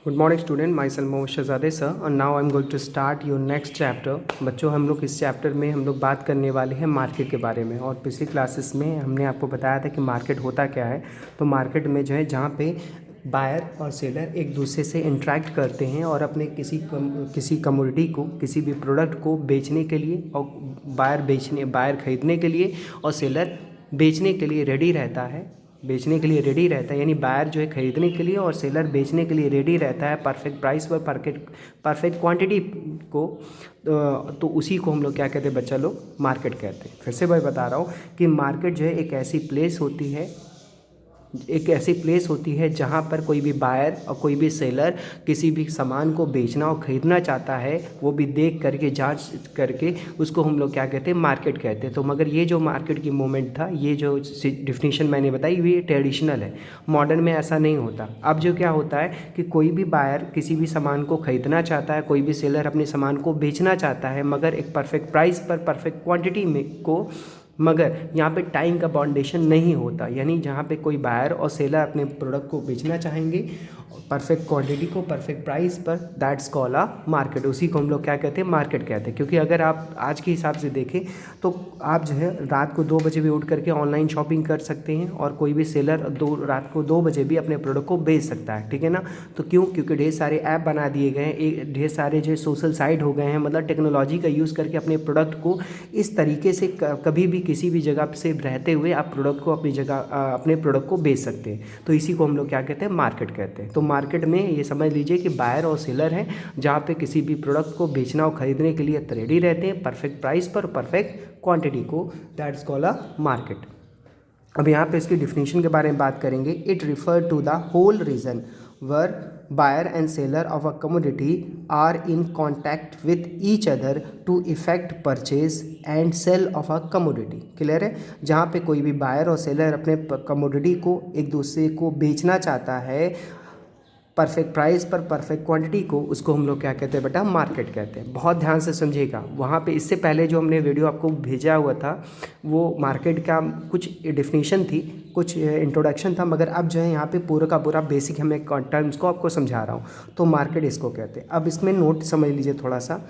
Good morning student, myself Mohammad Shahzade sir और now I am going to start your next chapter. बच्चों, हम लोग इस चैप्टर में बात करने वाले हैं मार्केट के बारे में। और पिछली क्लासेस में हमने आपको बताया था कि मार्केट होता क्या है। तो मार्केट में जो है जहाँ पे बायर और सेलर एक दूसरे से इंटरेक्ट करते हैं और अपने किसी कमोडिटी को, किसी भी प्रोडक्ट को बेचने के लिए, और बायर ख़रीदने के लिए और सेलर बेचने के लिए रेडी रहता है। यानी बायर जो है ख़रीदने के लिए और सेलर बेचने के लिए रेडी रहता है परफेक्ट प्राइस पर, परफेक्ट क्वांटिटी को। तो उसी को हम लोग क्या कहते हैं बच्चा लोग, मार्केट कहते हैं। फिर से मैं बता रहा हूँ कि मार्केट जो है एक ऐसी प्लेस होती है जहाँ पर कोई भी बायर और कोई भी सेलर किसी भी सामान को बेचना और ख़रीदना चाहता है, वो भी देख करके, जांच करके, उसको हम लोग क्या कहते हैं, मार्केट कहते हैं। तो मगर ये जो मार्केट की मूवमेंट था, ये जो डिफिनीशन मैंने बताई, ये ट्रेडिशनल है। मॉडर्न में ऐसा नहीं होता। अब जो क्या होता है कि कोई भी बायर किसी भी सामान को ख़रीदना चाहता है, कोई भी सेलर अपने सामान को बेचना चाहता है, मगर एक परफेक्ट प्राइस पर, परफेक्ट क्वान्टिटी में को। मगर यहाँ पे टाइम का बाउंडेशन नहीं होता। यानी जहाँ पे कोई बायर और सेलर अपने प्रोडक्ट को बेचना चाहेंगे परफेक्ट क्वांटिटी को, परफेक्ट प्राइस पर, दैट्स कॉल्ड अ मार्केट। उसी को हम लोग क्या कहते हैं, मार्केट कहते हैं। क्योंकि अगर आप आज के हिसाब से देखें तो आप जो है रात को 2 बजे भी उठ करके ऑनलाइन शॉपिंग कर सकते हैं और कोई भी सेलर रात को 2 बजे भी अपने प्रोडक्ट को बेच सकता है। ठीक है ना। तो क्यों? क्योंकि ढेर सारे ऐप बना दिए गए हैं, ढेर सारे जो सोशल साइट हो गए हैं। मतलब टेक्नोलॉजी का यूज़ करके अपने प्रोडक्ट को इस तरीके से कभी भी किसी भी जगह से रहते हुए आप प्रोडक्ट को अपने प्रोडक्ट को बेच सकते हैं। तो इसी को हम लोग क्या कहते हैं, मार्केट कहते हैं। तो मार्केट में ये समझ लीजिए कि बायर और सेलर हैं जहाँ पे किसी भी प्रोडक्ट को बेचना और ख़रीदने के लिए रेडी रहते हैं परफेक्ट प्राइस पर, परफेक्ट क्वांटिटी को। That's called a market. अब यहाँ पे इसकी डिफिनीशन के बारे में बात करेंगे। It refer to the whole region where buyer and seller of a commodity are in contact with each other to effect purchase and sell of a commodity। Clear है। जहाँ पे कोई भी बायर और सेलर अपने कमोडिटी को एक दूसरे को बेचना चाहता है परफेक्ट प्राइस पर, परफेक्ट क्वांटिटी को, उसको हम लोग क्या कहते हैं बेटा, मार्केट कहते हैं। बहुत ध्यान से समझिएगा। वहाँ पे इससे पहले जो हमने वीडियो आपको भेजा हुआ था वो मार्केट का कुछ डिफिनीशन थी, कुछ इंट्रोडक्शन था, मगर अब जो है यहाँ पे पूरा का पूरा बेसिक हमें टर्म्स को आपको समझा रहा हूँ। तो मार्केट इसको कहते हैं। अब इसमें नोट समझ लीजिए थोड़ा सा।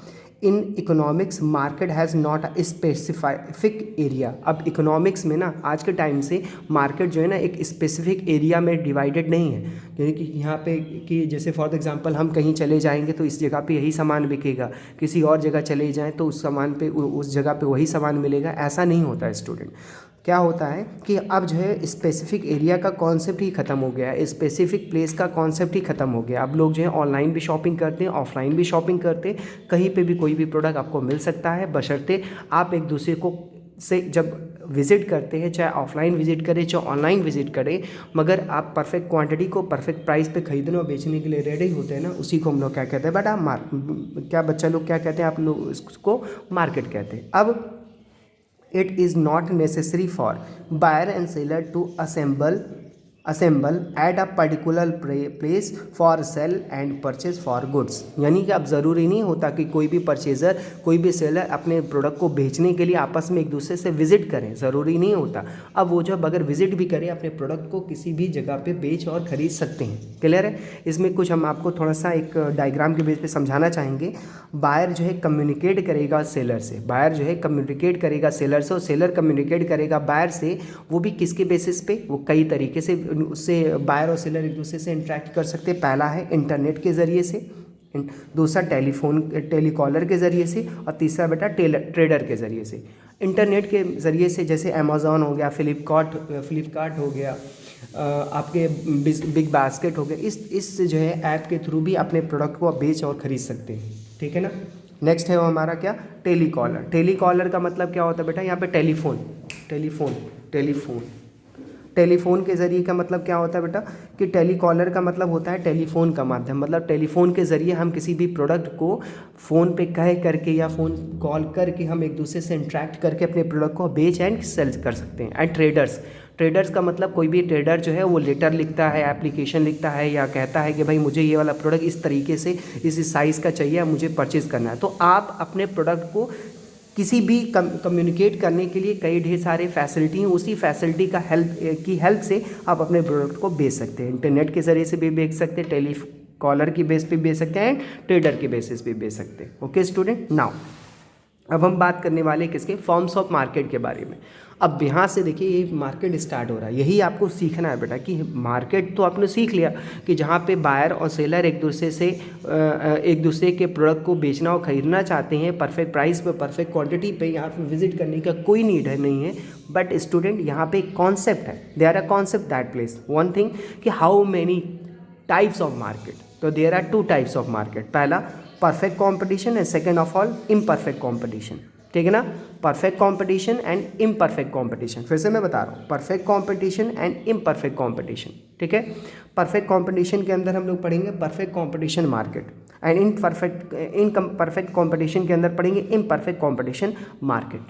In economics market has not a specific area. अब इकोनॉमिक्स में ना आज के टाइम से मार्केट जो है ना एक स्पेसिफिक एरिया में डिवाइडेड नहीं है। क्योंकि यहाँ पे कि जैसे फॉर एग्जांपल हम कहीं चले जाएंगे तो इस जगह पे यही सामान बिकेगा, किसी और जगह चले जाएं तो उस जगह पे वही सामान मिलेगा। ऐसा नहीं होता है स्टूडेंट। क्या होता है कि अब जो है स्पेसिफिक एरिया का कॉन्सेप्ट ही ख़त्म हो गया है, स्पेसिफिक प्लेस का कॉन्सेप्ट ही ख़त्म हो गया। अब लोग जो है ऑनलाइन भी शॉपिंग करते हैं, ऑफलाइन भी शॉपिंग करते हैं। कहीं पे भी कोई भी प्रोडक्ट आपको मिल सकता है, बशर्ते आप एक दूसरे को से जब विज़िट करते हैं, चाहे ऑफलाइन विज़िट करें चाहे ऑनलाइन विज़िट करें, मगर आप परफेक्ट क्वांटिटी को परफेक्ट प्राइस पे खरीदने और बेचने के लिए रेडी होते हैं ना, उसी को हम लोग क्या कहते हैं बेटा, क्या बच्चा लोग क्या कहते हैं, आप लोग इसको मार्केट कहते हैं। अब it is not necessary for buyer and seller to assemble at a particular place for sell and purchase for goods। यानी कि अब ज़रूरी नहीं होता कि कोई भी परचेज़र, कोई भी सेलर अपने प्रोडक्ट को बेचने के लिए आपस में एक दूसरे से विजिट करें, ज़रूरी नहीं होता। अब वो जब अगर विजिट भी करें अपने प्रोडक्ट को किसी भी जगह पे बेच और ख़रीद सकते हैं। क्लियर है। इसमें कुछ हम आपको थोड़ा सा एक डायग्राम के बेस पे समझाना चाहेंगे। बायर जो है कम्युनिकेट करेगा सेलर से, और सेलर कम्युनिकेट करेगा बायर से। वो भी किसके बेसिस पे, वो कई तरीके से उससे बायर और सेलर एक दूसरे से इंटरेक्ट कर सकते हैं। पहला है इंटरनेट के ज़रिए से, दूसरा टेलीकॉलर के ज़रिए से, और तीसरा बेटा ट्रेडर के ज़रिए से। इंटरनेट के ज़रिए से जैसे अमेज़ॉन हो गया, फ्लिपकार्ट हो गया, आपके बिग बास्केट हो गया। इस जो है ऐप के थ्रू भी अपने प्रोडक्ट को आप बेच और ख़रीद सकते हैं। ठीक है ना। नेक्स्ट है वो हमारा क्या, टेलीकॉलर का मतलब क्या होता है बेटा, यहाँ पे टेलीफोन के ज़रिए का मतलब क्या होता है बेटा, कि टेलीकॉलर का मतलब होता है टेलीफोन का माध्यम। मतलब टेलीफोन के ज़रिए हम किसी भी प्रोडक्ट को फ़ोन पे कह करके या फ़ोन कॉल करके हम एक दूसरे से इंटरेक्ट करके अपने प्रोडक्ट को बेच एंड सेल कर सकते हैं। एंड ट्रेडर्स का मतलब कोई भी ट्रेडर जो है वो लेटर लिखता है, एप्लीकेशन लिखता है, या कहता है कि भाई मुझे ये वाला प्रोडक्ट इस तरीके से इस साइज़ का चाहिए, मुझे परचेज़ करना है। तो आप अपने प्रोडक्ट को किसी भी कम्युनिकेट करने के लिए कई ढेर सारे फैसिलिटी हैं, उसी फैसिलिटी की हेल्प से आप अपने प्रोडक्ट को बेच सकते हैं। इंटरनेट के ज़रिए से भी बेच सकते हैं, कॉलर की बेस पे बेच सकते हैं, ट्रेडर के बेसिस पे बेच सकते हैं। ओके स्टूडेंट, नाउ अब हम बात करने वाले किसके, फॉर्म्स ऑफ मार्केट के बारे में। अब यहाँ से देखिए ये मार्केट स्टार्ट हो रहा है, यही आपको सीखना है बेटा कि मार्केट तो आपने सीख लिया कि जहाँ पे बायर और सेलर एक दूसरे के प्रोडक्ट को बेचना और ख़रीदना चाहते हैं परफेक्ट प्राइस पे, परफेक्ट क्वांटिटी पे, यहाँ पे विजिट करने का कोई नीड है नहीं है। बट स्टूडेंट यहाँ पे एक कॉन्सेप्ट है, there are concept that place one thing कि how many types of market. तो there are 2 types of market, पहला perfect competition and second of all imperfect competition. ठीक है ना, perfect competition and imperfect competition. फिर से मैं बता रहा हूँ, perfect competition and imperfect competition. ठीक है, परफेक्ट कॉम्पिटिशन के अंदर हम लोग पढ़ेंगे perfect competition market and imperfect competition के अंदर पढ़ेंगे इम्परफेक्ट कॉम्पिटिशन मार्केट।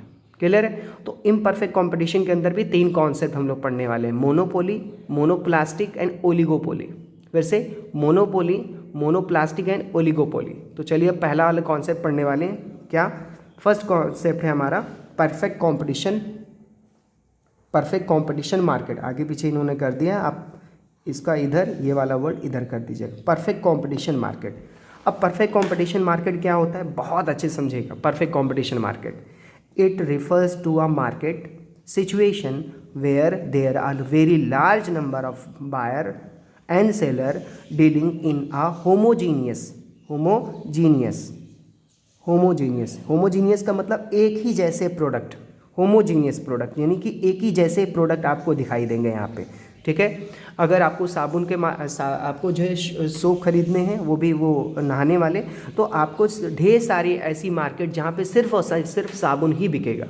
क्लियर है। तो इम्परफेक्ट कॉम्पिटिशन के अंदर भी 3 कॉन्सेप्ट हम लोग पढ़ने वाले हैं, मोनोपोली, मोनोप्लास्टिक एंड ओलिगोपोली। फिर से मोनोपोली, मोनोप्लास्टिक एंड ओलिगोपोली। तो चलिए अब पहला वाला कॉन्सेप्ट पढ़ने वाले हैं। क्या, फर्स्ट कॉन्सेप्ट है हमारा परफेक्ट कॉम्पिटिशन मार्केट। आगे पीछे इन्होंने कर दिया, आप इसका इधर ये वाला वर्ड इधर कर दीजिएगा, परफेक्ट कॉम्पिटिशन मार्केट। अब परफेक्ट कॉम्पिटिशन मार्केट क्या होता है, बहुत अच्छे समझिएगा। Perfect competition market, it refers to a market situation where there are very large number of buyer and seller dealing in a homogeneous का मतलब एक ही जैसे प्रोडक्ट, होमोजीनियस प्रोडक्ट यानी कि एक ही जैसे प्रोडक्ट आपको दिखाई देंगे यहाँ पे। ठीक है, अगर आपको साबुन के आपको जो है सोप खरीदने हैं, वो भी वो नहाने वाले, तो आपको ढेर सारी ऐसी मार्केट जहाँ पे सिर्फ और सिर्फ साबुन ही बिकेगा,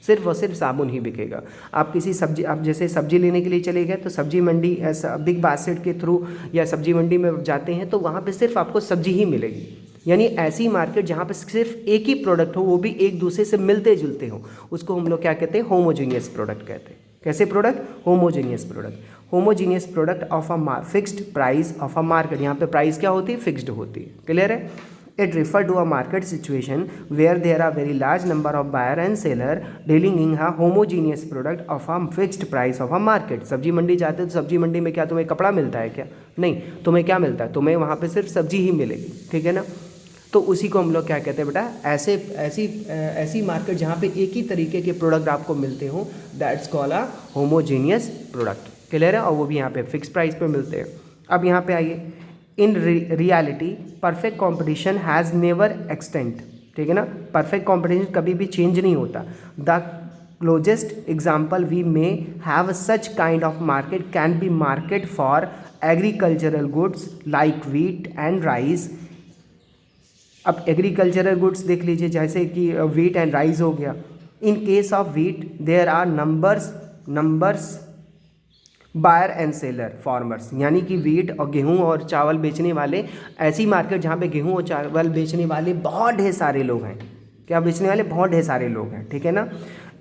सिर्फ और सिर्फ साबुन ही बिकेगा। आप किसी सब्जी, आप जैसे सब्जी लेने के लिए चले गए तो सब्जी मंडी ऐसा बिग बास्केट के थ्रू या सब्जी मंडी में जाते हैं तो वहाँ पे सिर्फ आपको सब्जी ही मिलेगी। यानी ऐसी मार्केट जहाँ पे सिर्फ एक ही प्रोडक्ट हो, वो भी एक दूसरे से मिलते जुलते हो, उसको हम लोग क्या कहते हैं, होमोजीनियस प्रोडक्ट कहते हैं। कैसे product, homogeneous product. Homogeneous product of a fixed price of a market, यहाँ पे प्राइस क्या होती है, फिक्स्ड होती है। क्लियर है। It refer to a market situation where there are very large number of buyer and seller dealing in a homogeneous product of a fixed price of a market। सब्जी मंडी जाते हो तो सब्जी मंडी में क्या तुम्हें कपड़ा मिलता है क्या, नहीं, तुम्हें क्या मिलता है, तुम्हें वहाँ पे सिर्फ सब्जी ही मिलेगी। ठीक है ना, तो उसी को हम लोग क्या कहते हैं बेटा, ऐसी मार्केट जहाँ पे एक ही तरीके के प्रोडक्ट आपको मिलते हो, that's called a homogeneous product. Clear है, और वो भी यहाँ पे फिक्स प्राइस पे मिलते हैं। अब यहाँ पे आइए, in reality perfect competition has never extend. ठीक है ना, परफेक्ट कॉम्पिटिशन कभी भी चेंज नहीं होता। The closest example we may have such kind of market can be market for agricultural goods like wheat and rice. अब एग्रीकल्चरल गुड्स देख लीजिए, जैसे कि व्हीट एंड राइस हो गया। In case of wheat there are numbers buyer and seller farmers, यानी कि wheat और गेहूं और चावल बेचने वाले, ऐसी मार्केट जहाँ पे गेहूं और चावल बेचने वाले बहुत ढेर सारे लोग हैं। क्या बेचने वाले, बहुत ढेर सारे लोग हैं। ठीक है ना,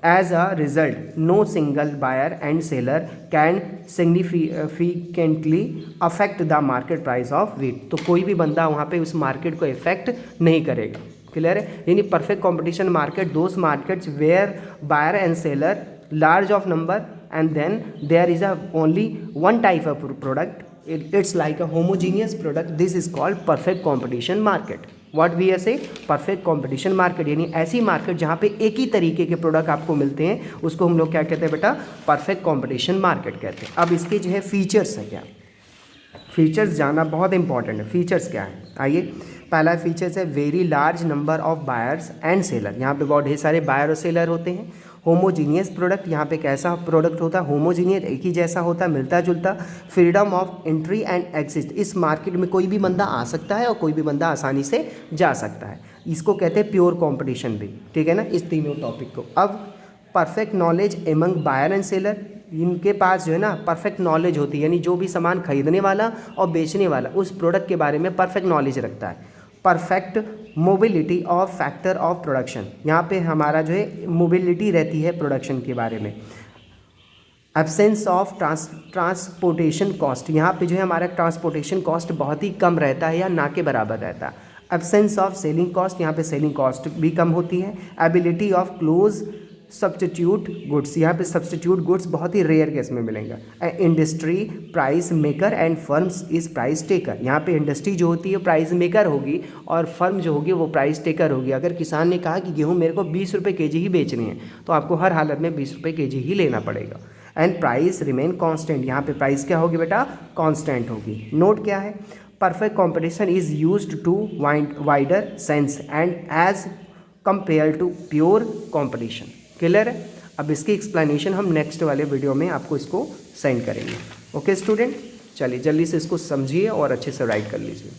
as a result no single buyer and seller can significantly affect the market price of wheat. तो कोई भी बंदा वहाँ पे उस मार्केट को इफेक्ट नहीं करेगा। क्लियर है, यानी perfect competition market those markets where buyer and seller large of number and then there is a only one type of product, it's like a homogeneous product, this is called perfect competition market। what we say, perfect competition market यानी ऐसी market जहाँ पे एक ही तरीके के product आपको मिलते हैं, उसको हम लोग क्या कहते हैं बेटा, परफेक्ट कॉम्पिटिशन मार्केट कहते हैं। अब इसके जो है फीचर्स हैं, क्या फीचर्स जानना बहुत इंपॉर्टेंट है। फीचर्स क्या है, आइए, पहला फीचर्स है very large number of buyers and seller. यहाँ पे बहुत ढेर सारे बायर और सेलर होते हैं। होमोजीनियस प्रोडक्ट, यहाँ पे कैसा प्रोडक्ट होता है, होमोजीनियस एक ही जैसा होता है, मिलता जुलता। Freedom of entry and exit, इस मार्केट में कोई भी बंदा आ सकता है और कोई भी बंदा आसानी से जा सकता है, इसको कहते हैं प्योर कंपटीशन भी। ठीक है ना, इस तीनों टॉपिक को। अब perfect knowledge among buyer and seller, इनके पास जो है ना परफेक्ट नॉलेज होती है, यानी जो भी सामान खरीदने वाला और बेचने वाला उस प्रोडक्ट के बारे में परफेक्ट नॉलेज रखता है। परफेक्ट मोबिलिटी और फैक्टर ऑफ प्रोडक्शन, यहाँ पे हमारा जो है मोबिलिटी रहती है प्रोडक्शन के बारे में। एब्सेंस ऑफ ट्रांसपोर्टेशन कॉस्ट, यहाँ पे जो है हमारा ट्रांसपोर्टेशन कॉस्ट बहुत ही कम रहता है या ना के बराबर रहता है। एब्सेंस ऑफ सेलिंग कॉस्ट, यहाँ पे सेलिंग कॉस्ट भी कम होती है। Ability of close substitute goods, यहाँ पे सब्स्टिट्यूट गुड्स बहुत ही रेयर केस में मिलेंगे। Industry price maker and firms is price taker, यहाँ पे इंडस्ट्री जो होती है प्राइस मेकर होगी और फर्म जो होगी वो प्राइस टेकर होगी। अगर किसान ने कहा कि गेहूँ मेरे को 20 रुपये kg ही बेचनी है तो आपको हर हालत में 20 रुपये kg ही लेना पड़ेगा। एंड प्राइस रिमेन कांस्टेंट, यहाँ पे प्राइस क्या होगी बेटा, कांस्टेंट होगी। नोट क्या है, perfect competition is used to wider sense and as compare to pure competition. Clear है? अब इसकी एक्सप्लेनेशन हम नेक्स्ट वाले वीडियो में आपको इसको सेंड करेंगे। ओके स्टूडेंट, चलिए जल्दी से इसको समझिए और अच्छे से राइट कर लीजिए।